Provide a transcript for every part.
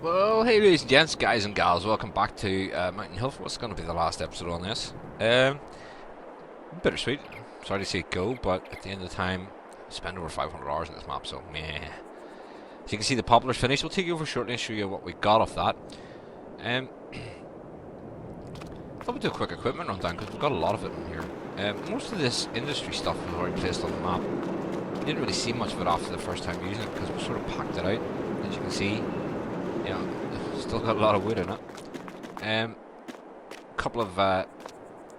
Well, hey ladies and gents, guys and gals, welcome back to Mountain Hill for what's going to be the last episode on this. Bittersweet. Sorry to see it go, but at the end of the time, I spent over 500 hours in this map, so meh. As you can see, the poplar's finished. We'll take you over shortly and show you what we got off that. Thought we'd do a quick equipment rundown because we've got a lot of it in here. Most of this industry stuff was already placed on the map. We didn't really see much of it after the first time using it because we sort of packed it out. As you can see, you know, still got a lot of wood in it. A couple of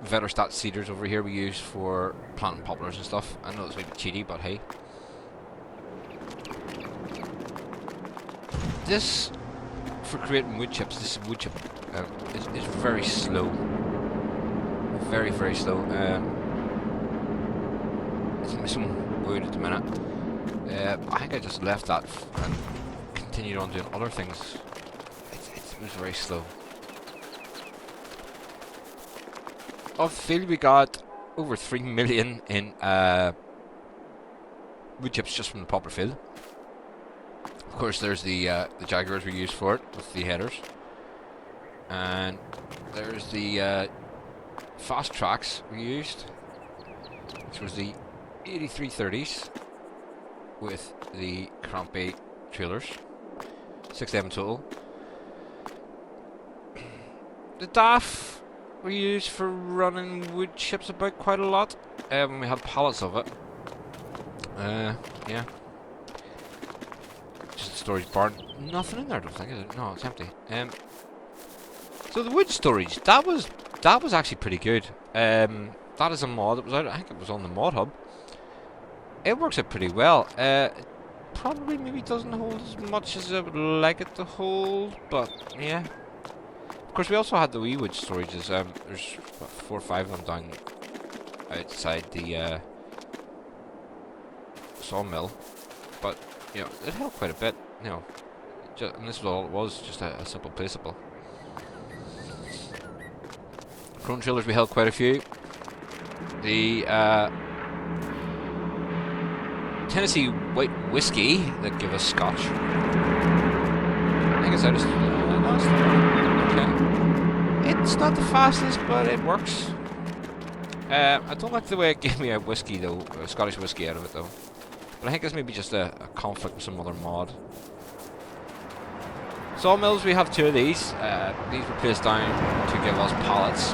Vetterstat seeders over here we use for planting poplars and stuff. I know it's a bit cheaty, but hey. This, for creating wood chips, this wood chip is very slow. Very, very slow. It's missing wood at the minute. I think I just left that and continued on doing other things. It was very slow. Off the field we got over 3 million in wood chips just from the poplar field. Of course there's the Jaguars we used for it with the headers. And there's the fast tracks we used, which was the 8330s with the crampy trailers. 6 of them in total. The DAF we used for running wood chips about quite a lot. We had pallets of it. Yeah. Just a storage barn. Nothing in there, I don't think, is it? No, it's empty. So the wood storage, that was actually pretty good. That is a mod that was out. I think it was on the mod hub. It works out pretty well. Probably maybe doesn't hold as much as I would like it to hold, but yeah. Of course, we also had the wee wood storages. There's what, 4 or 5 of them down outside the sawmill, but you know it held quite a bit. You know, and this was all it was, just a simple placeable. Chrome trailers we held quite a few. The Tennessee white whiskey that give us scotch. I think it's out of no, it's not. Okay. It's not the fastest, but it works. I don't like the way it gave me a whiskey though, a Scottish whiskey out of it though. But I think it's maybe just a conflict with some other mod. Sawmills, we have 2 of these. These were placed down to give us pallets.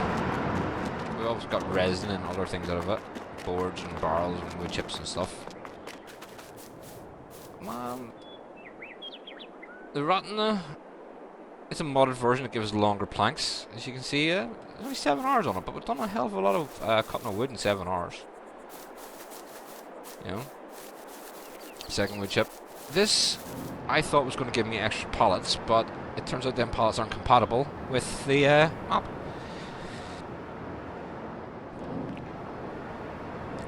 We also got resin and other things out of it. Boards and barrels and wood chips and stuff. The Ratina, it's a modded version that gives longer planks. As you can see, there's only 7 hours on it, but we've done a hell of a lot of cutting of wood in 7 hours. You know? Second wood chip. This, I thought was going to give me extra pallets, but it turns out them pallets aren't compatible with the map.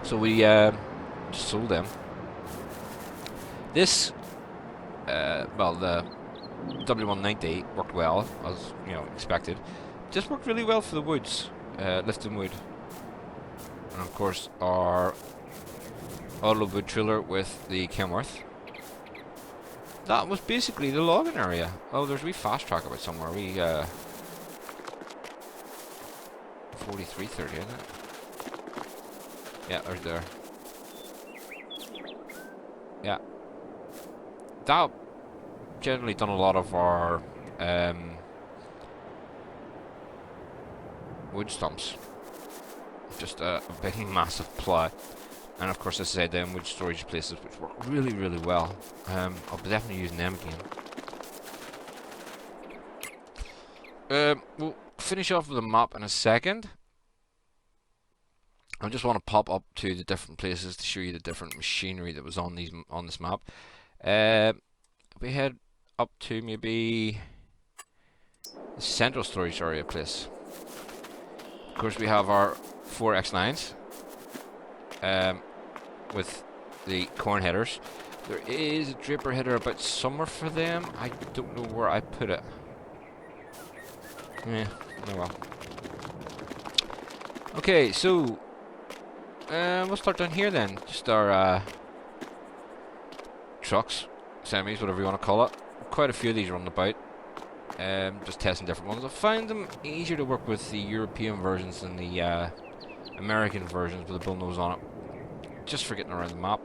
So we just sold them. This, well, the W190 worked well, as you know, expected. Just worked really well for the woods, lifting wood. And of course, our auto wood trailer with the Kenworth. That was basically the logging area. Oh, there's a wee fast track about somewhere. We 4330, isn't it? Yeah, there's there. Yeah. That generally done a lot of our wood stumps. Just a big massive plough. And of course, as I said, them wood storage places which work really, really well. I'll be definitely using them again. We'll finish off with a map in a second. I just want to pop up to the different places to show you the different machinery that was on this map. We head up to maybe the central storage area place. Of course, we have our 4 X9s with the corn headers. There is a draper header about somewhere for them. I don't know where I put it. Oh well. Okay, so we'll start down here then. Just our trucks, semis, whatever you want to call it. Quite a few of these running about. Just testing different ones. I found them easier to work with the European versions than the American versions with the bullnose on it. Just for getting around the map.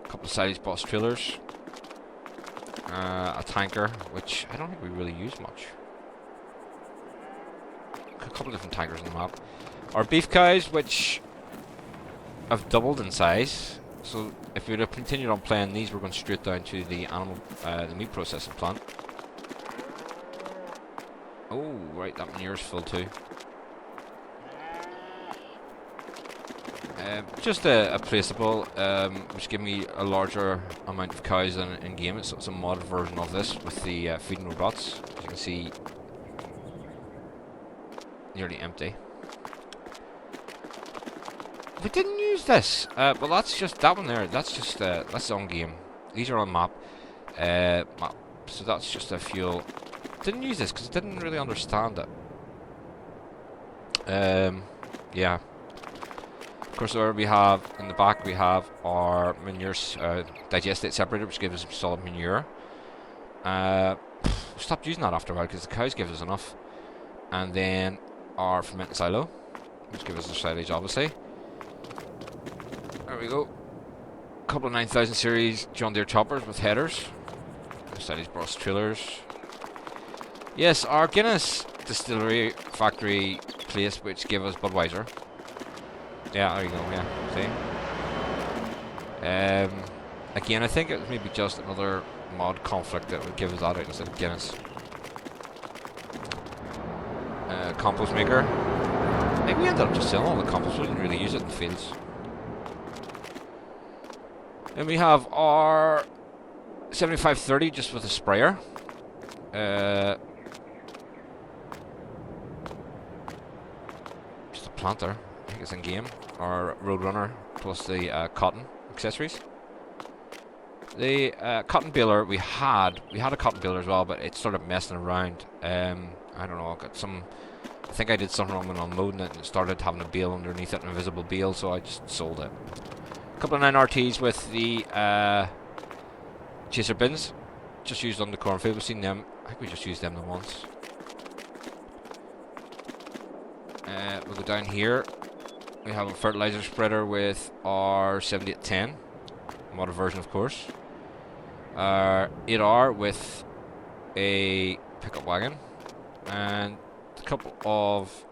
A couple of sideways boss trailers. A tanker, which I don't think we really use much. A couple of different tankers on the map. Our beef cows, which have doubled in size. So if we would have continued on playing these, we're going straight down to the the meat processing plant. Oh, right, that manure's full too. Just a placeable, which gave me a larger amount of cows than in game. It's a modded version of this with the feeding robots. As you can see, nearly empty. We didn't use this. Well, that's just that one there. That's just that's on game. These are on map. So that's just a fuel. Didn't use this because I didn't really understand it. Yeah. Of course, there we have in the back we have our manure digestate separator, which gives us solid manure. We stopped using that after a while because the cows give us enough. And then our fermenting silo, which gives us the silage, obviously. There we go. A couple of 9000 series John Deere choppers with headers. Silage boss trailers. Yes, our Guinness distillery factory place, which gave us Budweiser. Yeah, there you go, yeah, see? Again, I think it was maybe just another mod conflict that would give us that out instead of Guinness. Compost Maker. I think we ended up just selling all the compost, we didn't really use it in the fields. Then we have our 7530 just with a sprayer. Just a planter. I think it's in game. Our Roadrunner plus the cotton accessories. The cotton baler we had a cotton baler as well, but it started messing around. I don't know. I think I did something wrong when unloading it and it started having a bale underneath it, an invisible bale, so I just sold it. A couple of 9RTs with the chaser bins, just used on the cornfield. We've seen them. I think we just used them the once. We'll go down here. We have a fertilizer spreader with our 7810, modded version, of course. Our 8R with a pickup wagon, and a couple of,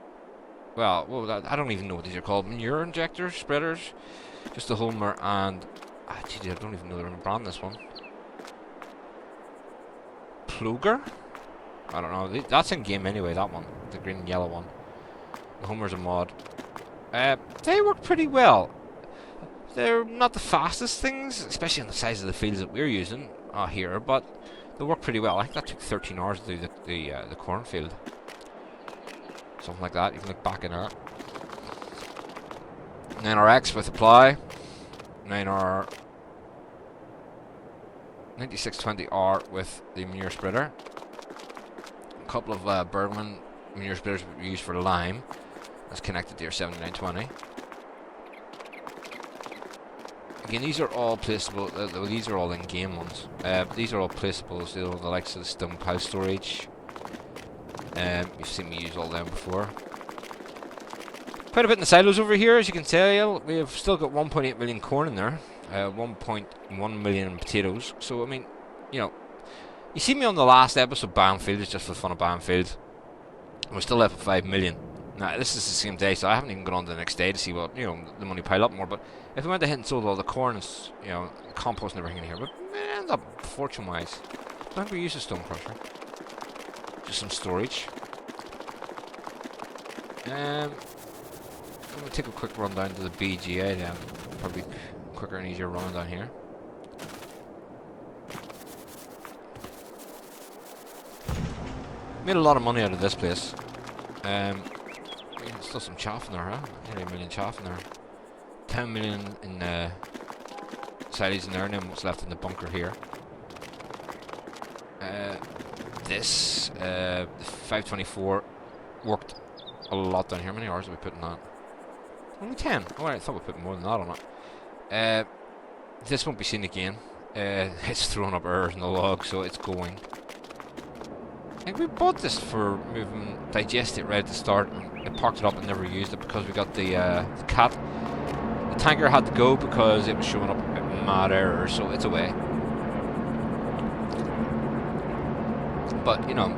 well, I don't even know what these are called. Manure injectors, spreaders, just a Homer, and gee, I don't even know they're going to brand this one. Ploger? I don't know. That's in game anyway. That one, the green and yellow one. The Homer's a mod. They work pretty well. They're not the fastest things, especially on the size of the fields that we're using here, but they work pretty well. I think that took 13 hours to do the cornfield. Something like that. You can look back in that. 9RX with apply. 9R 9620R with the manure spreader. A couple of Bergman manure spreaders we use for lime. That's connected to your 7920. Again, these are all placeable. These are all in-game ones. These are all placeables. You know, the likes of the stone pile storage. You've seen me use all them before. Quite a bit in the silos over here, as you can tell. We have still got 1.8 million corn in there. 1.1 million potatoes. So, I mean, you know, you see me on the last episode, Banfield, just for the fun of Banfield. We're still left with 5 million. Now, this is the same day, so I haven't even gone on to the next day to see what, you know, the money pile up more. But if we went ahead and sold all the corn and, you know, compost and everything in here, we'd end up fortune-wise. I don't think we use a stone crusher. Just some storage. I'm going to take a quick run down to the BGA then. Probably quicker and easier running down here. Made a lot of money out of this place. Still some chaff in there, huh? Nearly 1 million chaff in there. 10 million in silage in there, and then what's left in the bunker here. This the 524 worked a lot down here. How many hours have we put in that? Only 10. Oh, I thought we put more than that on it. This won't be seen again. It's throwing up errors in the log, so it's going. think we bought this for moving digestate right at the start, and it parked it up and never used it because we got the cat. The tanker had to go because it was showing up mad errors, so it's away. But, you know,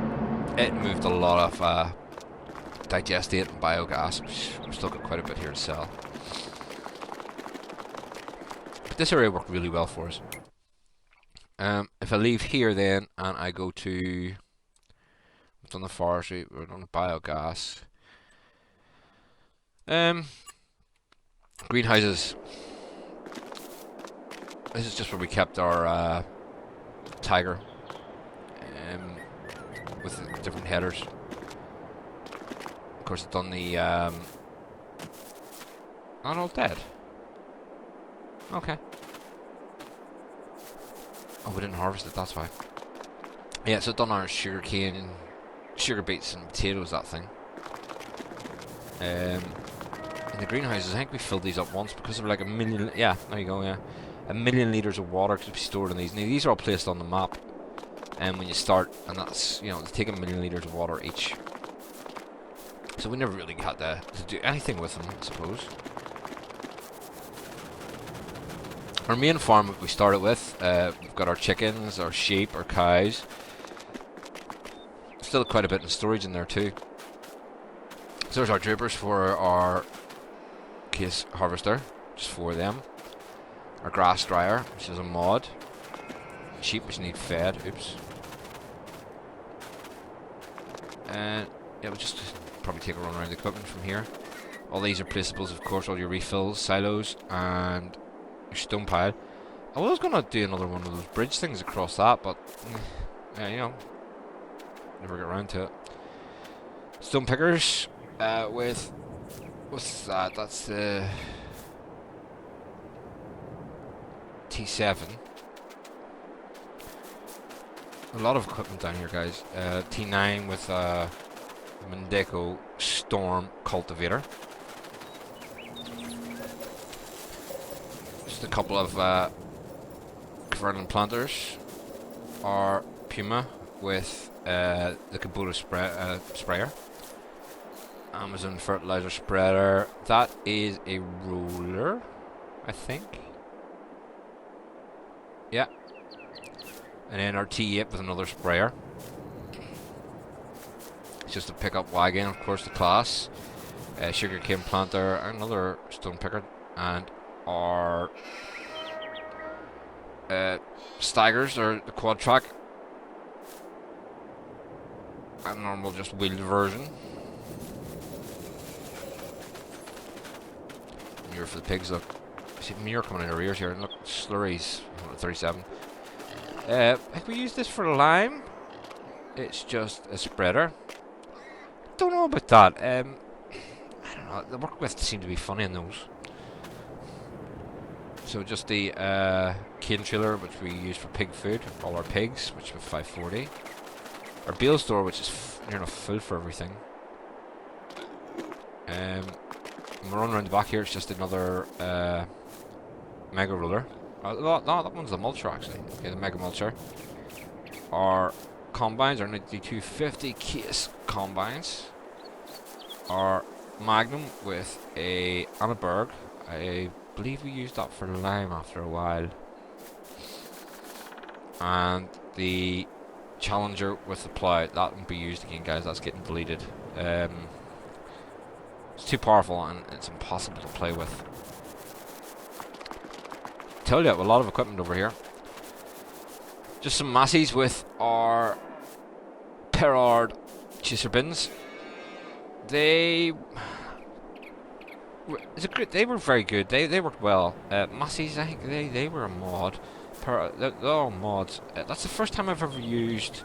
it moved a lot of digestate and biogas, which we've still got quite a bit here to sell. But this area worked really well for us. If I leave here then, and I go to... we've done the forestry, we've done the biogas. Greenhouses. This is just where we kept our tiger. With the different headers. Of course, it's done the not all dead. Okay. Oh, we didn't harvest it, that's why. Yeah, so done our sugar cane, sugar beets and potatoes, that thing. In the greenhouses, I think we filled these up once because they were like 1 million. Yeah, there you go. Yeah, 1 million litres of water could be stored in these. Now these are all placed on the map. And when you start, and that's, you know, they take 1 million litres of water each. So we never really had to do anything with them, I suppose. Our main farm that we started with, we've got our chickens, our sheep, our cows. Still quite a bit in storage in there too. So there's our drippers for our case harvester, just 4 of them. Our grass dryer, which is a mod. Sheep which need fed, oops. And yeah, we'll just probably take a run around the equipment from here. All these are placeables, of course, all your refills, silos, and your stone pile. I was going to do another one of those bridge things across that, but yeah, you know, never get around to it. Stone pickers with what's that? That's the T7. A lot of equipment down here, guys. T9 with Mendeco Storm cultivator. Just a couple of Vernon planters. Our Puma with the Compost Sprayer. Amazon Fertilizer Spreader. That is a roller, I think. Yeah. And then our T8 with another sprayer. It's just a pickup wagon, of course, the class. Sugarcane planter, another stone picker, and our staggers, or the quad track. A normal, just wheeled version. Manure for the pigs, look. See manure coming in our ears here, and look, slurries, 37. If we use this for lime, it's just a spreader. Don't know about that. I don't know. The work widths seem to be funny in those. So just the cane trailer, which we use for pig food, all our pigs, which is 540. Our bale store, which is near enough full for everything. When we're running around the back here, it's just another mega roller. No, that one's the mulcher actually. Okay, the mega mulcher. Our combines, our 9250 case combines. Our Magnum with a Annaberg. I believe we used that for lime after a while. And the Challenger with the plough. That won't be used again, guys. That's getting deleted. It's too powerful and it's impossible to play with. Tell you, a lot of equipment over here. Just some massies with our Perard chaser bins. They were very good. They worked well. Massies, I think they were a mod. They're all mods. That's the first time I've ever used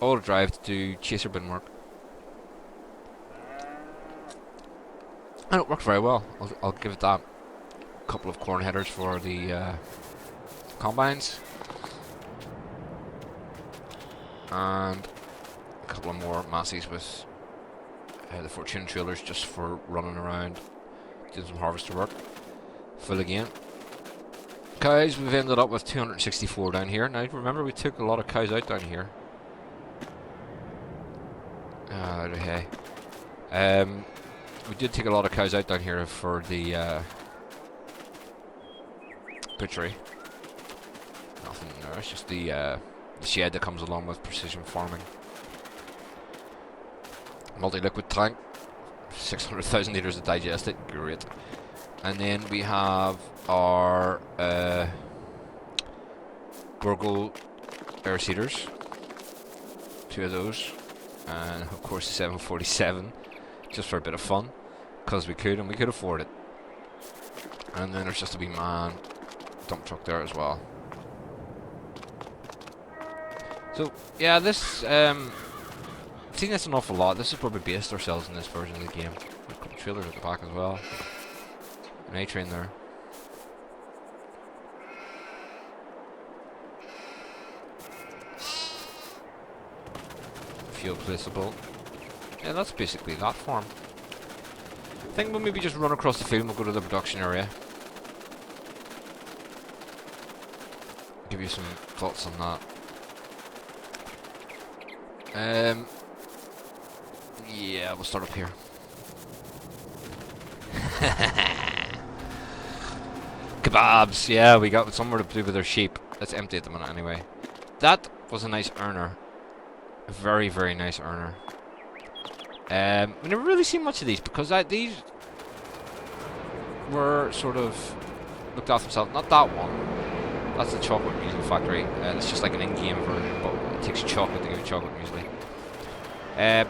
auto drive to do chaser bin work, and it worked very well. I'll give it that. A couple of corn headers for the combines, and a couple of more massies with the Fortuna trailers just for running around, doing some harvester work. Full again. Cows, we've ended up with 264 down here. Now remember, we took a lot of cows out down here. Okay. We did take a lot of cows out down here for the butchery. Nothing there. It's just the shed that comes along with precision farming. Multi-liquid tank. 600,000 litres to digest it. Great. And then we have our Burgle air seeders. 2 of those. And of course the 747. Just for a bit of fun. Because we could, and we could afford it. And then there's just a wee man dump truck there as well. So yeah, this I've seen this an awful lot. This is where we based ourselves in this version of the game. A couple of trailers at the back as well. An A-train there. Fuel placeable. Yeah, that's basically that farm. I think we'll maybe just run across the field and we'll go to the production area. Give you some thoughts on that. Yeah, we'll start up here. Kebabs! Yeah, we got somewhere to do with our sheep. It's empty at the minute anyway. That was a nice earner. A very, very nice earner. We never really seen much of these because these were sort of looked after themselves. Not that one. That's the chocolate muesli factory. It's just like an in-game version, but it takes chocolate to give you chocolate muesli. The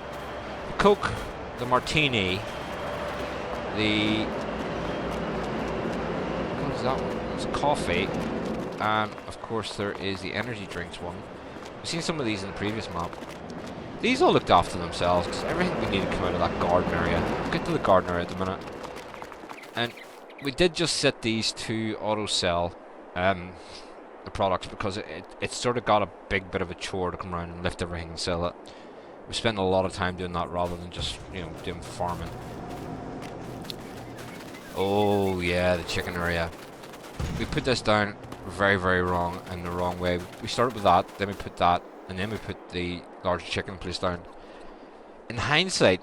Coke, the Martini, the... what is that one? It's coffee, and of course there is the energy drinks one. We've seen some of these in the previous map. These all looked after themselves because everything we needed came out of that garden area. We'll get to the garden area at the minute. And we did just set these to auto sell the products because it sort of got a big bit of a chore to come around and lift everything and sell it. We spent a lot of time doing that rather than just, you know, doing farming. Oh yeah, the chicken area. We put this down very, very wrong in the wrong way. We started with that, then we put that, and then we put the large chicken place down. In hindsight,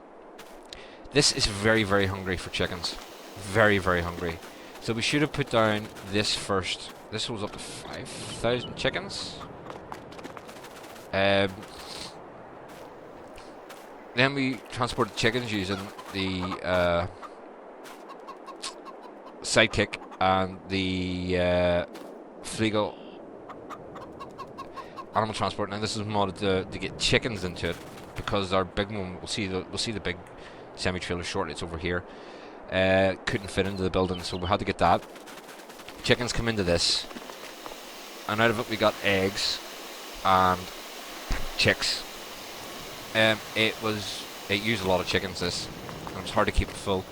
this is very, very hungry for chickens. Very, very hungry. So we should have put down this first. This was up to 5,000 chickens. Then we transported chickens using the Sidekick and the Fliegel animal transport. Now this is modded to get chickens into it because our big one, we'll see the big semi-trailer shortly. It's over here. Couldn't fit into the building, so we had to get that. Chickens come into this, and out of it we got eggs and chicks. It used a lot of chickens, this, and it was hard to keep it full.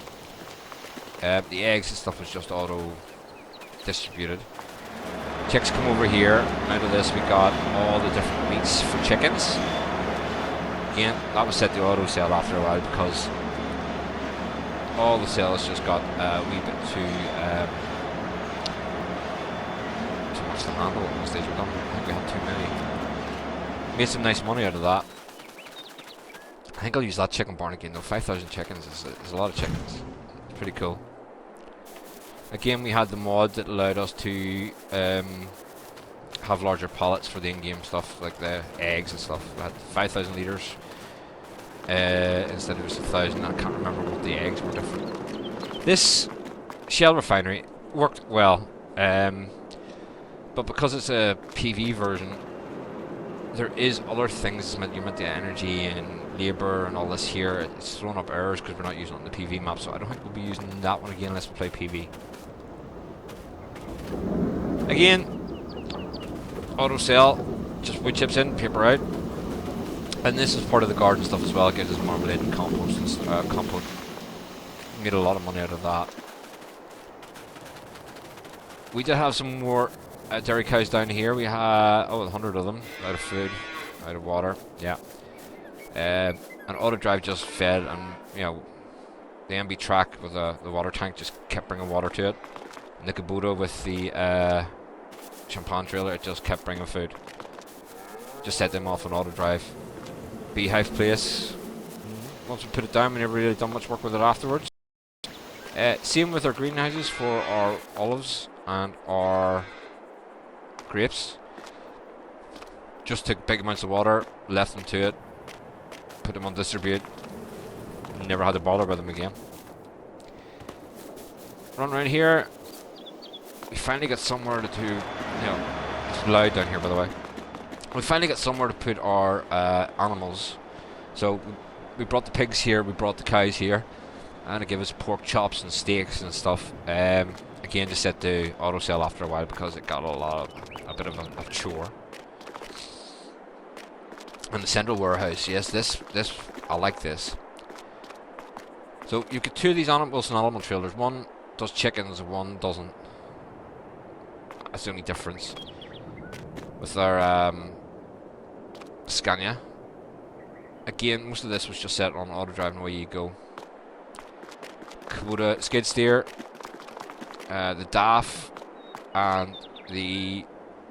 The eggs and stuff was just auto distributed. Chicks come over here, and out of this we got all the different meats for chickens. Again, that was set to auto sell after a while because all the sales just got a wee bit too much to handle at one stage. I think we had too many. Made some nice money out of that. I think I'll use that chicken barn again though. 5,000 chickens is a lot of chickens. Pretty cool. Again, we had the mod that allowed us to have larger pallets for the in-game stuff, like the eggs and stuff. We had 5,000 litres instead of just 1,000. I can't remember what the eggs were different. This Shell refinery worked well, but because it's a PV version, there is other things meant you meant the energy and labour and all this here. It's throwing up errors because we're not using it on the PV map, so I don't think we'll be using that one again unless we play PV. Again, auto sell, just wood chips in, paper out, and this is part of the garden stuff as well. It gives us marmalade and compost and compost. Made a lot of money out of that. We did have some more dairy cows down here. We had 100 of them, out of food, out of water. Yeah. An auto drive just fed, and you know, the MB track with the water tank just kept bringing water to it. And the Kubota with the champagne trailer, it just kept bringing food. Just set them off on auto drive. Beehive place, once we put it down, we never really done much work with it afterwards. Same with our greenhouses for our olives and our grapes. Just took big amounts of water, left them to it, put them on distribute, never had to bother with them again. Run around here. We finally got somewhere to you know, it's loud down here by the way. We finally got somewhere to put our animals. So we brought the pigs here, we brought the cows here, and it gave us pork chops and steaks and stuff. Again, just set the auto sell after a while because it got a bit of a chore. And the central warehouse, yes, this I like this. So you get two of these animals and animal trailers. One does chickens, one doesn't. That's the only difference with our Scania. Again, most of this was just set on auto drive and away you go. Kubota skid steer, the DAF, and the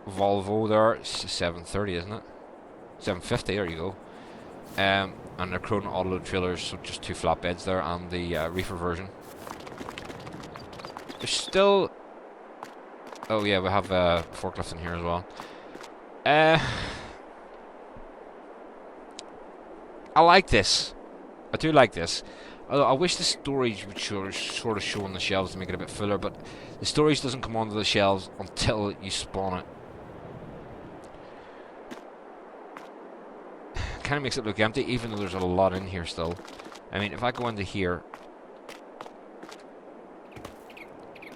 Volvo there. It's 730, isn't it? 750. There you go. And they're Crown auto trailers, so just two flatbeds there, and the reefer version. There's still. Oh yeah, we have a forklift in here as well. I like this. I do like this. Although I wish the storage would sort of show on the shelves to make it a bit fuller, but the storage doesn't come onto the shelves until you spawn it. Kind of makes it look empty, even though there's a lot in here still. I mean, if I go into here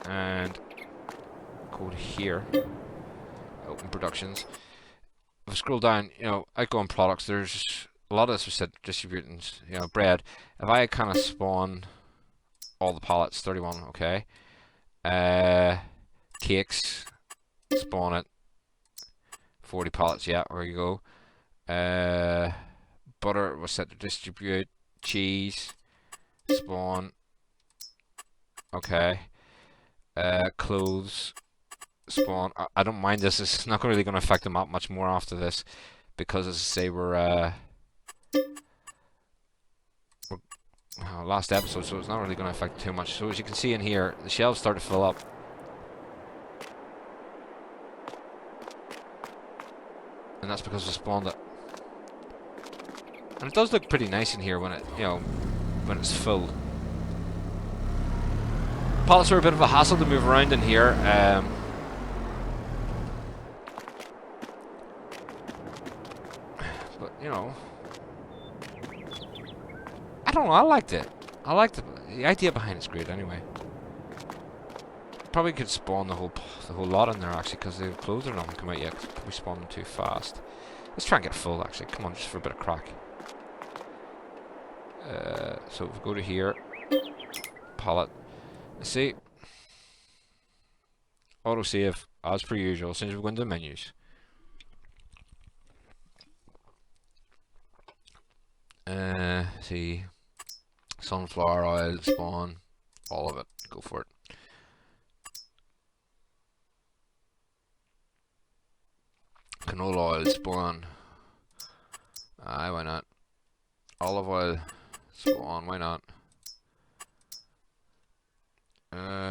and go to here, open productions. If I scroll down, you know, outgoing products, there's a lot of this was said distributing, you know, bread. If I kind of spawn all the pallets, 31, okay. Cakes, spawn it, 40 pallets, yeah, there you go. Butter was set to distribute, cheese, spawn, okay. Clothes, spawn. I don't mind this. It's not really going to affect the map much more after this, because as I say, we're last episode, so it's not really going to affect too much. So as you can see in here, the shelves start to fill up. And that's because we spawned it. And it does look pretty nice in here when it, you know, when it's full. Pallets are a bit of a hassle to move around in here. But you know, I don't know. I liked it. I liked the idea behind it's great. Anyway, probably could spawn the whole lot in there actually, because the clothes are not come out yet. We spawned them too fast. Let's try and get full actually. Come on, just for a bit of crack. So if we go to here, pallet. Let's see. Autosave as per usual. As soon as we go into the menus. See. Sunflower oil, spawn, all of it. Go for it. Canola oil, spawn. Aye, why not? Olive oil, spawn, why not?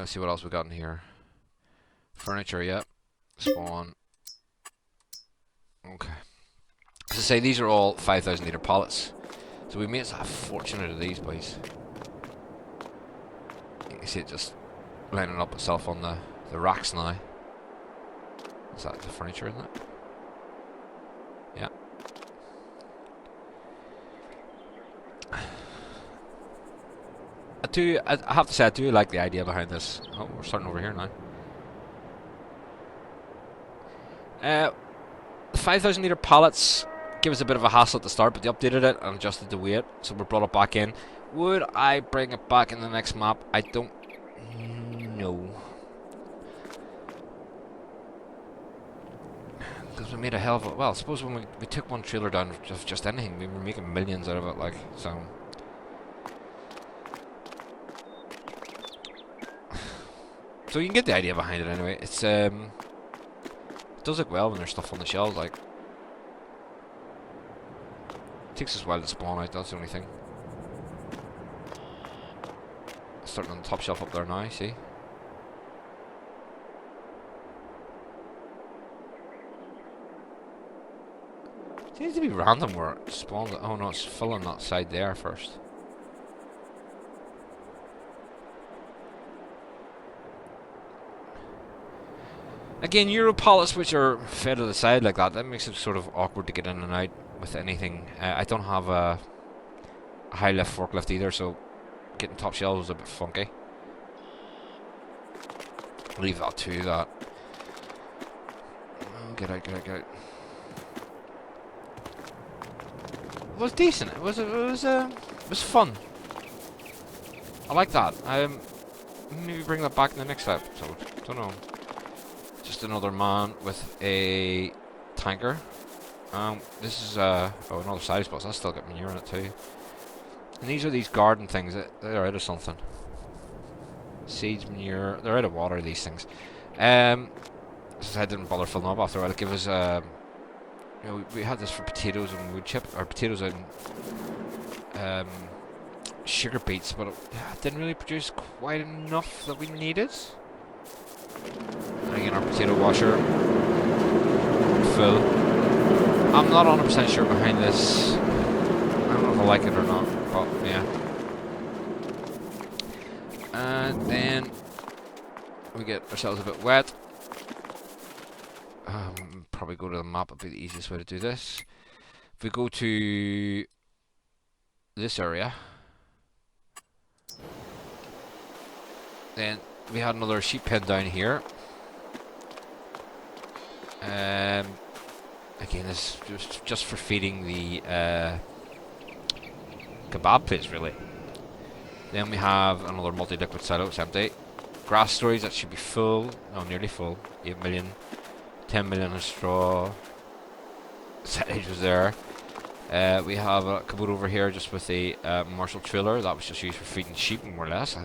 See what else we got in here. Furniture, yep. Spawn. Okay. As I say, these are all 5,000 litre pallets. So we made a fortune out of these boys. You can see it just lining up itself on the racks now. Is that the furniture, isn't it? Yeah. I have to say, I do like the idea behind this. Oh, we're starting over here now. 5,000 litre pallets give us a bit of a hassle at the start, but they updated it and adjusted the weight, so we brought it back in. Would I bring it back in the next map? I don't know. Because we made a hell of a... Well, I suppose when we took one trailer down of just anything, we were making millions out of it, like, so... So you can get the idea behind it anyway. It's it does look well when there's stuff on the shelves, like. It takes us a while to spawn out, that's the only thing. starting on the top shelf up there now, see? Seems to be random where it spawned. Oh no, it's filling that side there first. Again, Euro pallets which are fed to the side like that, that makes it sort of awkward to get in and out with anything. I don't have a high lift forklift either, so getting top shelves is a bit funky. Leave that to that. Oh, get out, get out, get out. It was decent. It was fun. I like that. Maybe bring that back in the next episode. Don't know. Just another man with a tanker. This is another side spot. So I still got manure in it too. And these are these garden things. They're out of something. Seeds, manure. They're out of water. These things. So I didn't bother filling up after a while. It gave us you know, we had this for potatoes and wood chip, or potatoes and sugar beets, but it didn't really produce quite enough that we needed. And again, our potato washer full. I'm not 100% sure behind this. I don't know if I like it or not, but yeah. And then we get ourselves a bit wet. Probably go to the map, would be the easiest way to do this. If we go to this area, then we had another sheep pen down here. Again, this is just for feeding the kebab place, really. Then we have another multi-liquid silo, it's empty. Grass storage, that should be full, no, nearly full. 8 million. 10 million of straw. Silage was there. We have a cupboard over here just with a Marshall trailer that was just used for feeding sheep, more or less.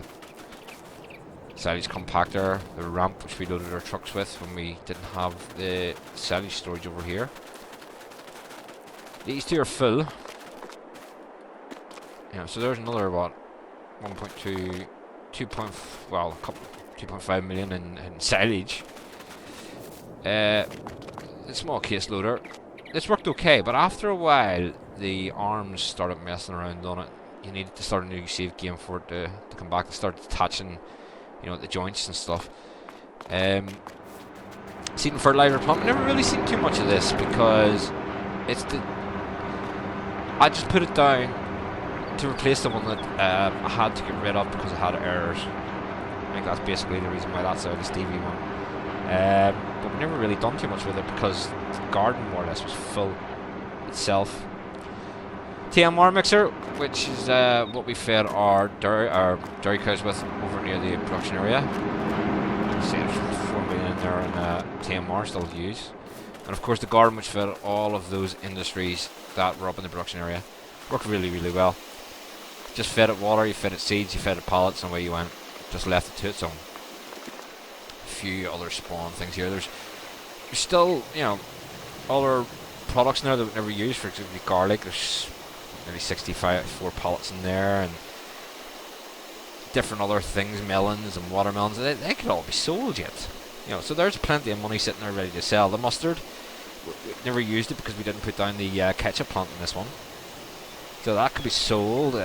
Silage compactor, the ramp which we loaded our trucks with when we didn't have the silage storage over here. These two are full. Yeah, so there's another what, 1.2, 2.5 million in silage. A small case loader. This worked okay, but after a while the arms started messing around on it. You needed to start a new save game for it to come back and start detaching, you know, the joints and stuff. Seed and fertilizer pump. I never really seen too much of this because it's the. I just put it down to replace the one that I had to get rid of because it had errors. I think that's basically the reason why that's out of the Stevie one. But we never really done too much with it because the garden more or less was full itself. TMR mixer, which is what we fed our dairy cows with over near the production area. See, there's 4 million in there and TMR still to use. And of course the garden which fed all of those industries that were up in the production area. Worked really, really well. Just fed it water, you fed it seeds, you fed it pallets, and away you went. Just left it to its own. Few other spawn things here. There's still, you know, other products in there that we never use. For example, garlic. There's nearly 4 pallets in there, and different other things, melons and watermelons. They could all be sold yet. You know, so there's plenty of money sitting there ready to sell. The mustard, we never used it because we didn't put down the ketchup plant in this one. So that could be sold.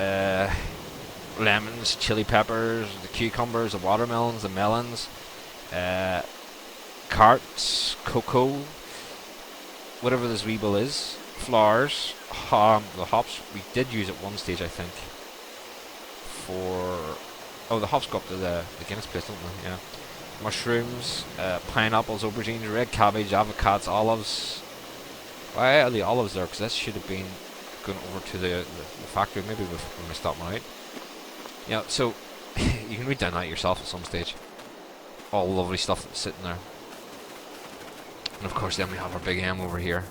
Lemons, chili peppers, the cucumbers, the watermelons, the melons. Carrots, cocoa, whatever this weeble is, flowers, the hops. We did use at one stage, I think, for the hops go up to the Guinness place, don't they? Yeah. Mushrooms, pineapples, aubergines, red cabbage, avocados, olives. Why are the olives there? Because this should have been going over to the factory. Maybe we missed that one out. Yeah. So you can read down that yourself at some stage. All lovely stuff that's sitting there. And of course then we have our big M over here.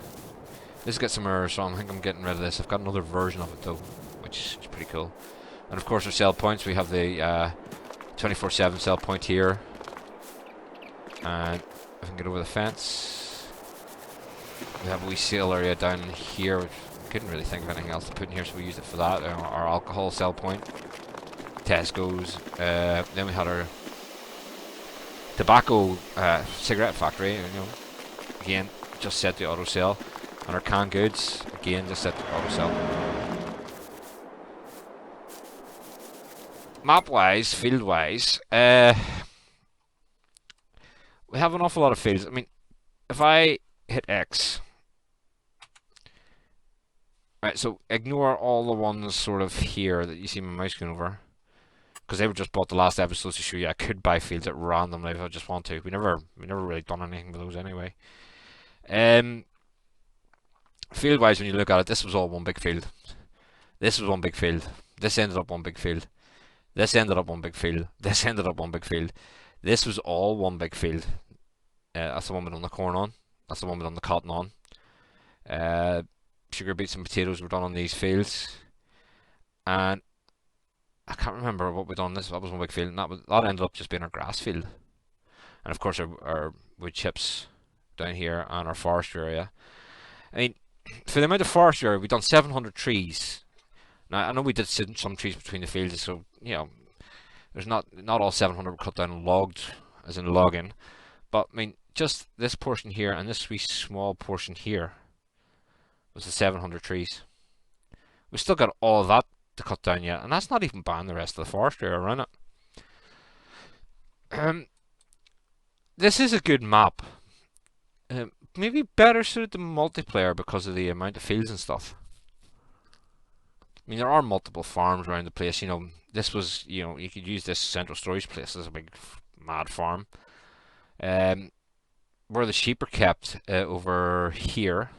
This has got some errors, so I think I'm getting rid of this. I've got another version of it though, which is pretty cool. And of course our sell points, we have the 24/7 sell point here. And if I can get over the fence, we have a wee sale area down here, which I couldn't really think of anything else to put in here, so we used it for that. Our alcohol sell point. Tesco's. Then we had our tobacco cigarette factory, you know, again just set to auto sell, and our canned goods again just set to auto sell. Map wise, field wise, we have an awful lot of fields. I mean, if I hit X, right, so ignore all the ones sort of here that you see my mouse going over, because they were just bought the last episode to show you I could buy fields at random if I just want to. We never really done anything with those anyway. Field wise, when you look at it, this was all one big field. This was one big field. This ended up one big field. This ended up one big field. This ended up one big field. This was all one big field. That's the one we done the corn on. That's the one we done the cotton on. Sugar beets and potatoes were done on these fields. And I can't remember what we done. That was one big field. And that ended up just being our grass field. And of course our wood chips down here and our forestry area. I mean, for the amount of forestry area, we've done 700 trees. Now, I know we did some trees between the fields, so, you know, there's not all 700 were cut down and logged, as in logging. But, I mean, just this portion here and this wee small portion here was the 700 trees. We've still got all of that to cut down yet, and that's not even buying the rest of the forestry around it. This is a good map. Maybe better suited to multiplayer because of the amount of fields and stuff. I mean, there are multiple farms around the place. You know, this was, you know, you could use this central storage place as a big mad farm. Where the sheep are kept over here.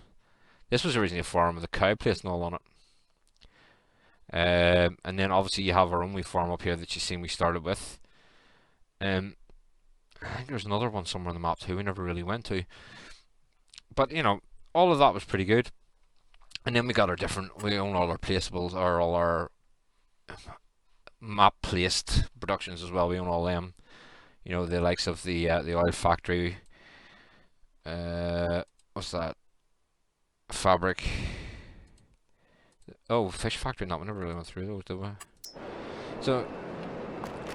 This was originally a farm with a cow place and all on it. And then obviously you have our own wee farm up here that you've seen we started with. I think there's another one somewhere on the map too we never really went to. But, you know, all of that was pretty good. And then we got we own all our placeables, or all our map placed productions as well. We own all them. You know, the likes of the oil factory. What's that? Fabric. Oh, fish factory. No, we never really went through those, did we? So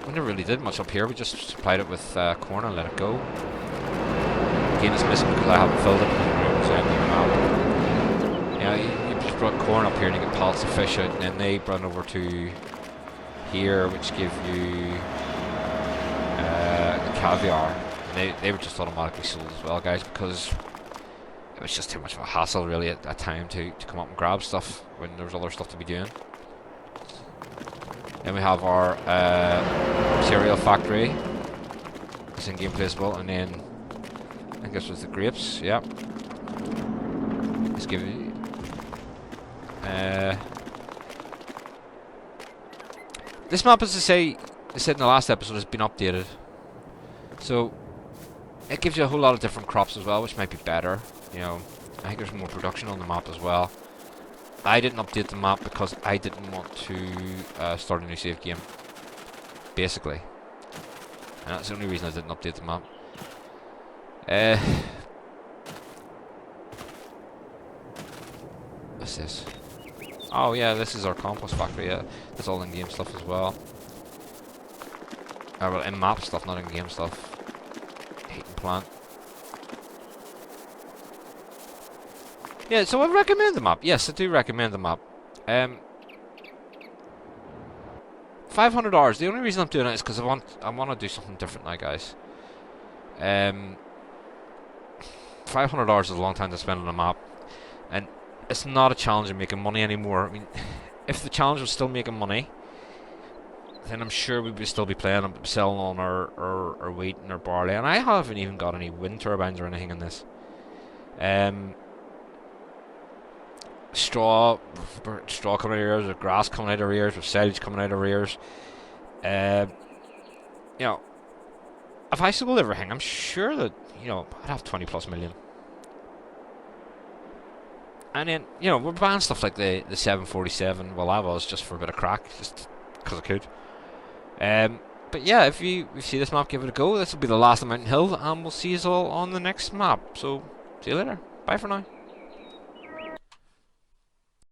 we never really did much up here. We just supplied it with corn and let it go. Again, it's missing because I haven't filled it. Yeah, you just brought corn up here and you get pallets of fish out, and then they run over to here, which give you the caviar. And they were just automatically sold as well, guys, because it was just too much of a hassle really at that time to come up and grab stuff when there was other stuff to be doing. Then we have our cereal factory. It's in game placeable, and then I think this was the grapes. Yeah. Let's give you. This map, as I said in the last episode, has been updated, so it gives you a whole lot of different crops as well, which might be better. You know, I think there's more production on the map as well. I didn't update the map because I didn't want to start a new save game, basically, and that's the only reason I didn't update the map. What's this? Oh yeah, this is our compost factory. Yeah, that's all in-game stuff as well. Well, in-map stuff, not in-game stuff. Heating plant. Yeah, so I recommend the map. Yes, I do recommend the map. 500 hours. The only reason I'm doing it is because I want to do something different now, guys. 500 hours is a long time to spend on a map, and it's not a challenge of making money anymore. I mean, if the challenge was still making money, then I'm sure we would still be playing and selling on our wheat and our barley. And I haven't even got any wind turbines or anything in this. Straw coming out of ears, with grass coming out of ears, with silage coming out of ears. You know, if I sold everything, I'm sure that, you know, I'd have 20 plus million. And then, you know, we're buying stuff like the 747. Well, I was just for a bit of crack, just because I could. But yeah, if you see this map, give it a go. This will be the last of MountainHill, and we'll see you all on the next map. So, see you later. Bye for now.